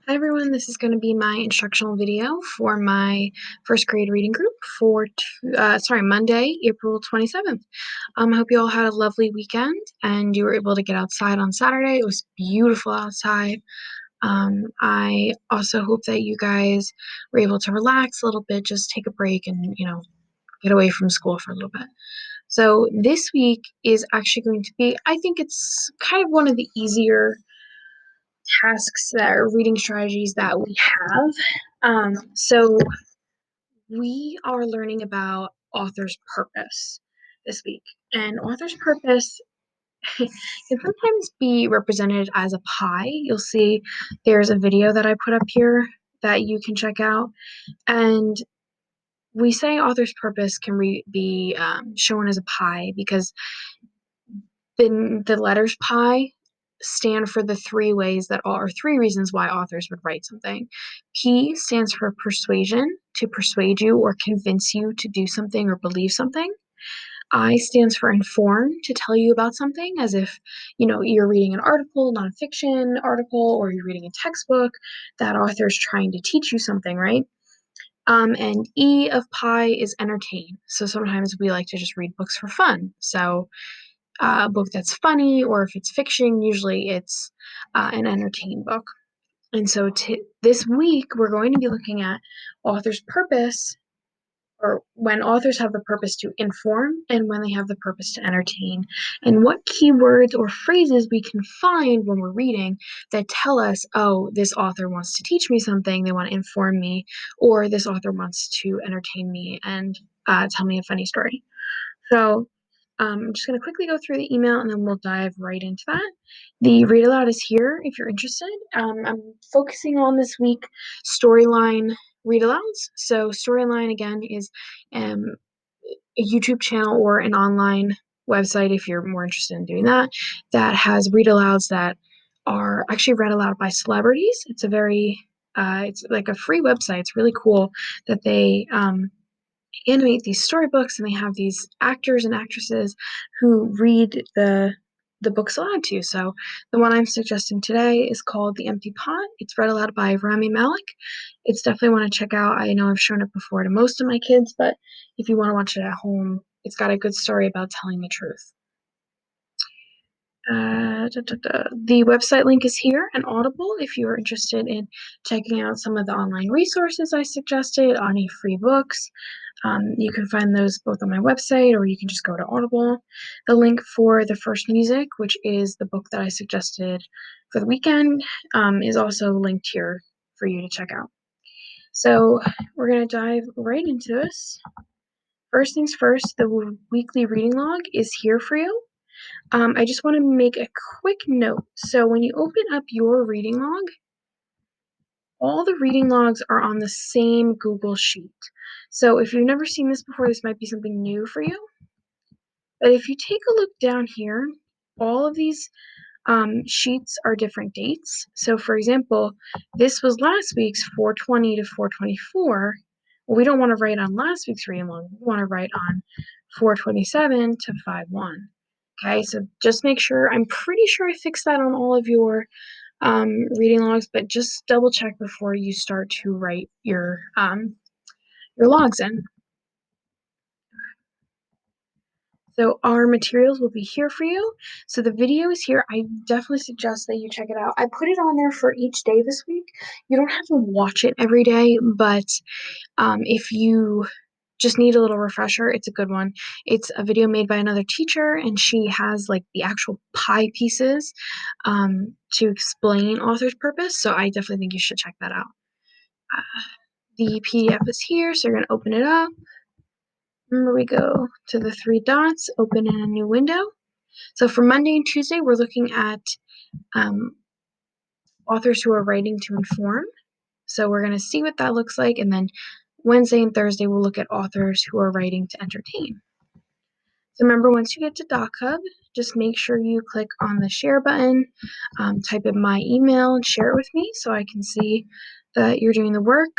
Hi everyone, this is going to be my instructional video for my first grade reading group for Monday, April 27th. I hope you all had a lovely weekend and you were able to get outside on Saturday. It was beautiful outside. I also hope that you guys were able to relax a little bit, just take a break and, get away from school for a little bit. So this week is actually going to be, I think it's kind of one of the easier tasks that are reading strategies that we have. So we are learning about author's purpose this week. And author's purpose can sometimes be represented as a pie. You'll see there's a video that I put up here that you can check out. And we say author's purpose can be shown as a pie because the letters pi stand for the three ways that are three reasons why authors would write something. P stands for persuasion, to persuade you or convince you to do something or believe something. I stands for inform, to tell you about something, as if you're reading an article, nonfiction article, or you're reading a textbook. That author's trying to teach you something, right? And E of pi is entertain. So sometimes we like to just read books for fun. So a book that's funny, or if it's fiction, usually it's an entertaining book. And so this week, we're going to be looking at author's purpose, or when authors have the purpose to inform and when they have the purpose to entertain, and what keywords or phrases we can find when we're reading that tell us, oh, this author wants to teach me something, they want to inform me, or this author wants to entertain me and tell me a funny story. So I'm just going to quickly go through the email and then we'll dive right into that. The read aloud is here if you're interested. I'm focusing on this week storyline read alouds. So, storyline again is a YouTube channel or an online website if you're more interested in doing that, that has read alouds that are actually read aloud by celebrities. It's like a free website. It's really cool that they animate these storybooks and they have these actors and actresses who read the books aloud to you. So the one I'm suggesting today is called The Empty Pot. It's read aloud by Rami Malek. It's definitely one to check out. I know I've shown it before to most of my kids, but if you want to watch it at home, it's got a good story about telling the truth. The website link is here and Audible if you are interested in checking out some of the online resources I suggested on free books. You can find those both on my website or you can just go to Audible. The link for The First Music, which is the book that I suggested for the weekend, is also linked here for you to check out. So we're going to dive right into this. First things first, the weekly reading log is here for you. I just want to make a quick note. So when you open up your reading log, all the reading logs are on the same Google Sheet. So if you've never seen this before, this might be something new for you. But if you take a look down here, all of these sheets are different dates. So for example, this was last week's 420 to 424. Well, we don't want to write on last week's reading log. We want to write on 427 to 51. Okay, so just make sure, I'm pretty sure I fixed that on all of your reading logs, but just double check before you start to write your logs in. So our materials will be here for you. So the video is here. I definitely suggest that you check it out. I put it on there for each day this week. You don't have to watch it every day, but if you just need a little refresher, it's a good one. It's a video made by another teacher, and she has like the actual pie pieces to explain author's purpose. So I definitely think you should check that out. The PDF is here, so you're going to open it up. Remember, we go to the three dots, open in a new window. So for Monday and Tuesday, we're looking at authors who are writing to inform. So we're going to see what that looks like. And then Wednesday and Thursday, we'll look at authors who are writing to entertain. So remember, once you get to DocHub, just make sure you click on the share button, type in my email, and share it with me so I can see that you're doing the work.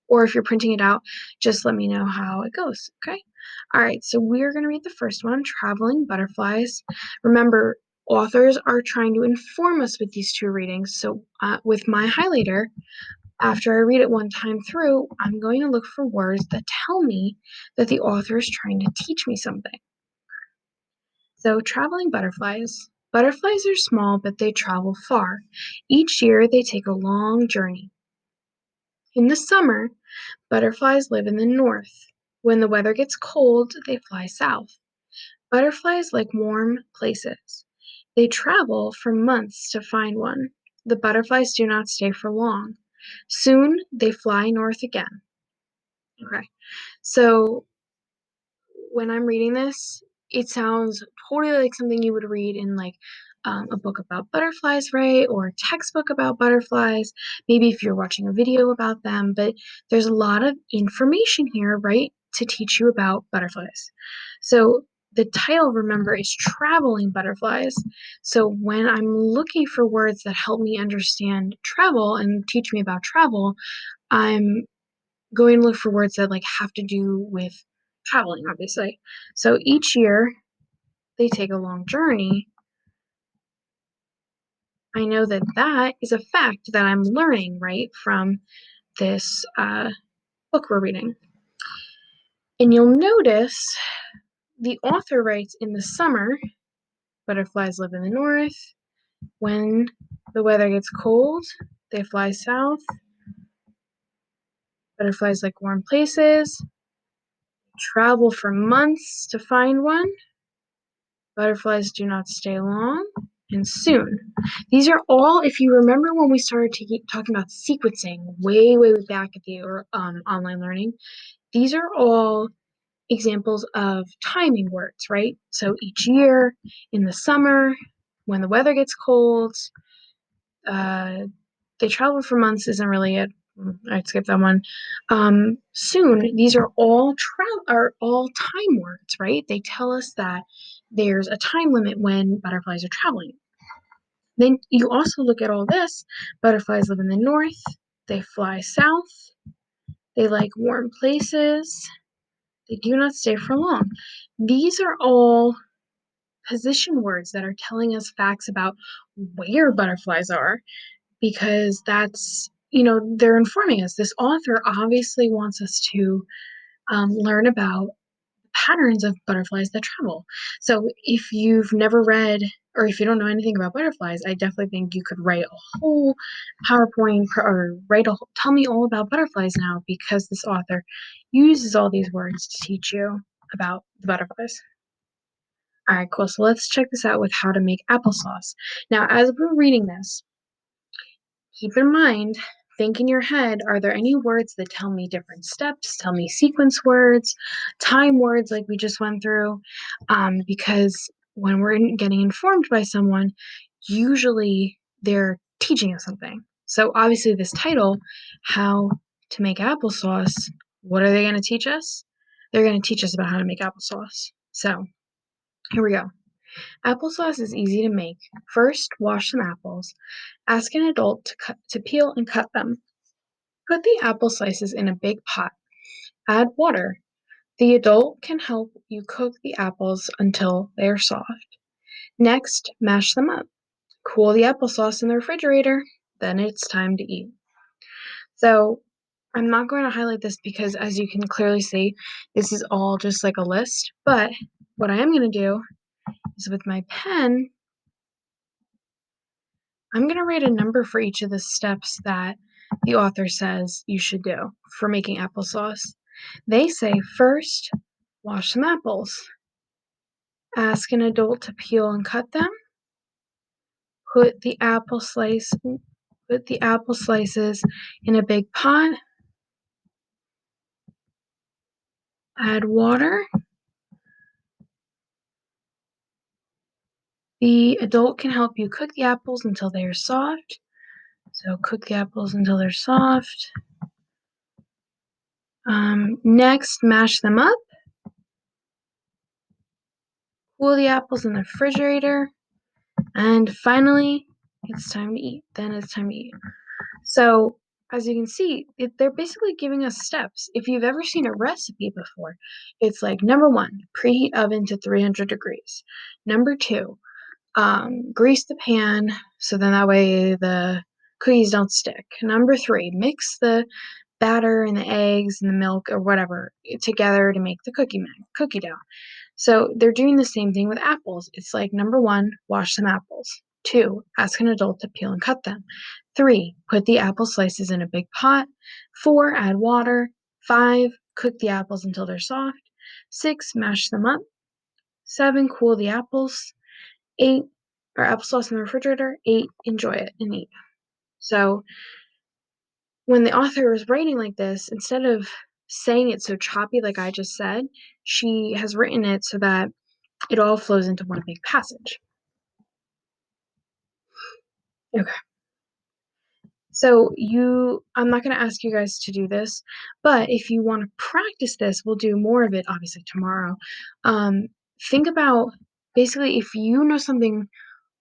Or if you're printing it out, just let me know how it goes, okay? All right, so we're going to read the first one, Traveling Butterflies. Remember, Authors are trying to inform us with these two readings. So, with my highlighter, after I read it one time through, I'm going to look for words that tell me that the author is trying to teach me something. So, traveling butterflies. Butterflies are small, but they travel far. Each year, they take a long journey. In the summer, butterflies live in the north. When the weather gets cold, they fly south. Butterflies like warm places. They travel for months to find one. The butterflies do not stay for long. Soon, they fly north again. Okay. So when I'm reading this, it sounds totally like something you would read in like a book about butterflies, right? Or a textbook about butterflies. Maybe if you're watching a video about them, but there's a lot of information here, right, to teach you about butterflies. So the title, remember, is Traveling Butterflies. So when I'm looking for words that help me understand travel and teach me about travel, I'm going to look for words that like have to do with traveling, obviously. So each year they take a long journey. I know that that is a fact that I'm learning, right, from this book we're reading. And you'll notice the author writes in the summer, butterflies live in the north. When the weather gets cold, they fly south. Butterflies like warm places, travel for months to find one. Butterflies do not stay long, and soon. These are all, if you remember when we started talking about sequencing way back at the online learning, these are all examples of timing words, right? So each year, in the summer, when the weather gets cold, uh, they travel for months isn't really it. I'd skip that one. Soon, these are all time words, right? They tell us that there's a time limit when butterflies are traveling. Then you also look at all this. Butterflies live in the north. They fly south. They like warm places. They do not stay for long. These are all position words that are telling us facts about where butterflies are because that's, they're informing us. This author obviously wants us to learn about patterns of butterflies that travel. So if you've never read or if you don't know anything about butterflies, I definitely think you could write a whole PowerPoint or tell me all about butterflies now because this author uses all these words to teach you about the butterflies. All right, cool. So let's check this out with how to make applesauce. Now, as we're reading this, keep in mind, think in your head, are there any words that tell me different steps, tell me sequence words, time words like we just went through? Because when we're getting informed by someone, usually they're teaching us something. So obviously this title, How to Make Applesauce, what are they going to teach us? They're going to teach us about how to make applesauce. So here we go. Applesauce is easy to make. First, wash some apples. Ask an adult to peel and cut them. Put the apple slices in a big pot. Add water. The adult can help you cook the apples until they are soft. Next, mash them up. Cool the applesauce in the refrigerator. Then it's time to eat. So, I'm not going to highlight this because, as you can clearly see, this is all just like a list. But what I am going to do is with my pen, I'm going to write a number for each of the steps that the author says you should do for making applesauce. They say first, wash some apples. Ask an adult to peel and cut them. Put the apple slices in a big pot. Add water. The adult can help you cook the apples until they are soft. So cook the apples until they're soft. Next, mash them up. Cool the apples in the refrigerator. And finally, it's time to eat. Then it's time to eat. So, as you can see, they're basically giving us steps. If you've ever seen a recipe before, it's like number 1, preheat oven to 300 degrees. Number 2, Grease the pan so then that way the cookies don't stick. Number three, mix the batter and the eggs and the milk or whatever together to make the cookie dough. So they're doing the same thing with apples. It's like number one, wash some apples. Two, ask an adult to peel and cut them. Three, put the apple slices in a big pot. Four, add water. Five, cook the apples until they're soft. Six, mash them up. Seven, cool the apples. Eight, or applesauce in the refrigerator. Eight, enjoy it and eat. So when the author is writing like this, instead of saying it so choppy like I just said, she has written it so that it all flows into one big passage. Okay. So I'm not going to ask you guys to do this, but if you want to practice this, we'll do more of it obviously tomorrow. Um, think about basically if you know something,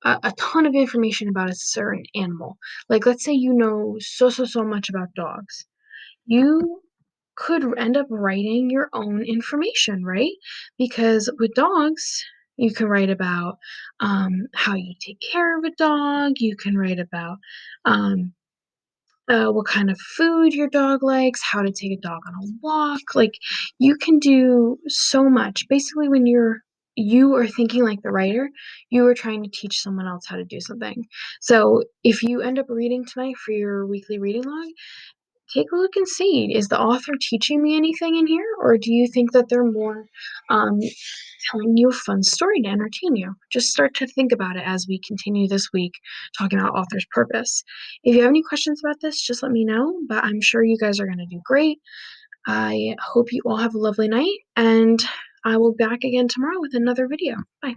a ton of information about a certain animal. Like let's say you know so much about dogs. You could end up writing your own information, right? Because with dogs, you can write about how you take care of a dog. You can write about um, what kind of food your dog likes, how to take a dog on a walk. Like you can do so much. Basically, when you are thinking like the writer, you are trying to teach someone else how to do something. So if you end up reading tonight for your weekly reading log, take a look and see, is the author teaching me anything in here, or do you think that they're more um, telling you a fun story to entertain you? Just start to think about it as we continue this week talking about author's purpose. If you have any questions about this, just let me know, but I'm sure you guys are going to do great. I hope you all have a lovely night, and I will be back again tomorrow with another video. Bye.